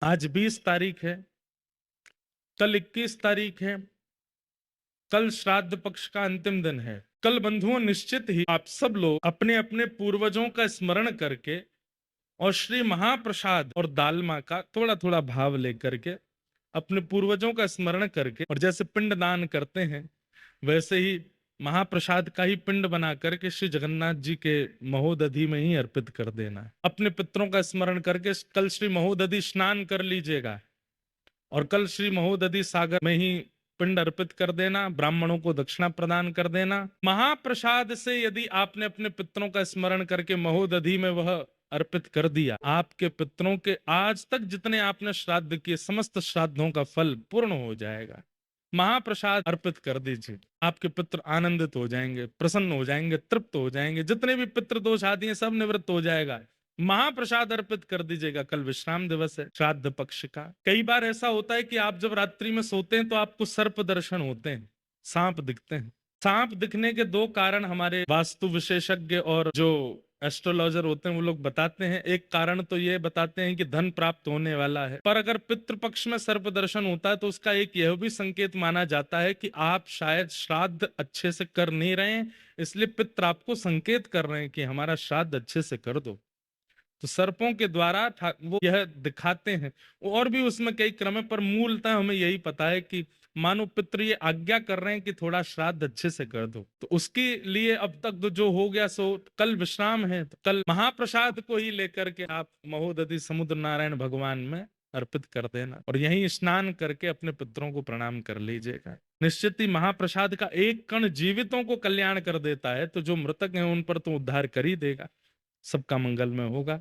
आज 20 तारीख है, कल 21 तारीख है, कल श्राद्ध पक्ष का अंतिम दिन है। कल बंधुओं निश्चित ही आप सब लोग अपने अपने पूर्वजों का स्मरण करके और श्री महाप्रसाद और दालमा का थोड़ा थोड़ा भाव लेकर के अपने पूर्वजों का स्मरण करके और जैसे पिंड दान करते हैं वैसे ही महाप्रसाद का ही पिंड बना करके श्री जगन्नाथ जी के महोदधि में ही अर्पित कर देना है। अपने पितरों का स्मरण करके कल श्री महोदधि स्नान कर लीजिएगा और कल श्री महोदधि सागर में ही पिंड अर्पित कर देना, ब्राह्मणों को दक्षिणा प्रदान कर देना। महाप्रसाद से यदि आपने अपने पितरों का स्मरण करके महोदधि में वह अर्पित कर दिया, आपके पितरों के आज तक जितने आपने श्राद्ध किए समस्त श्राद्धों का फल पूर्ण हो जाएगा। महाप्रसाद अर्पित कर दीजिए, आपके पितृ आनंदित हो जाएंगे, प्रसन्न हो जाएंगे, तृप्त हो जाएंगे, जितने भी पितृ दोष आदि हैं सब निवृत्त हो जाएगा। महाप्रसाद अर्पित कर दीजिएगा। कल विश्राम दिवस है श्राद्ध पक्ष का। कई बार ऐसा होता है कि आप जब रात्रि में सोते हैं तो आपको सर्प दर्शन होते हैं, सांप दिखते हैं। सांप दिखने के दो कारण हमारे वास्तु विशेषज्ञ और जो एस्ट्रोलॉजर होते हैं वो लोग बताते हैं। एक कारण तो ये बताते हैं कि धन प्राप्त होने वाला है, पर अगर पितृपक्ष में सर्प दर्शन होता है तो उसका एक यह भी संकेत माना जाता है कि आप शायद श्राद्ध अच्छे से कर नहीं रहे हैं, इसलिए पितृ आपको संकेत कर रहे हैं कि हमारा श्राद्ध अच्छे से कर दो। तो सर्पों के द्वारा वो यह दिखाते हैं। और भी उसमें कई क्रम है, पर मूलतः हमें यही पता है कि मानो पितृ ये आज्ञा कर रहे हैं कि थोड़ा श्राद्ध अच्छे से कर दो। तो उसके लिए अब तक तो जो हो गया सो कल विश्राम है, तो कल महाप्रसाद को ही लेकर के आप महोदधि समुद्र नारायण भगवान में अर्पित कर देना और यहीं स्नान करके अपने पितरों को प्रणाम कर लीजिएगा। निश्चित ही महाप्रसाद का एक कण जीवितों को कल्याण कर देता है, तो जो मृतक हैं उन पर तो उद्धार कर ही देगा, सबका मंगलमय होगा।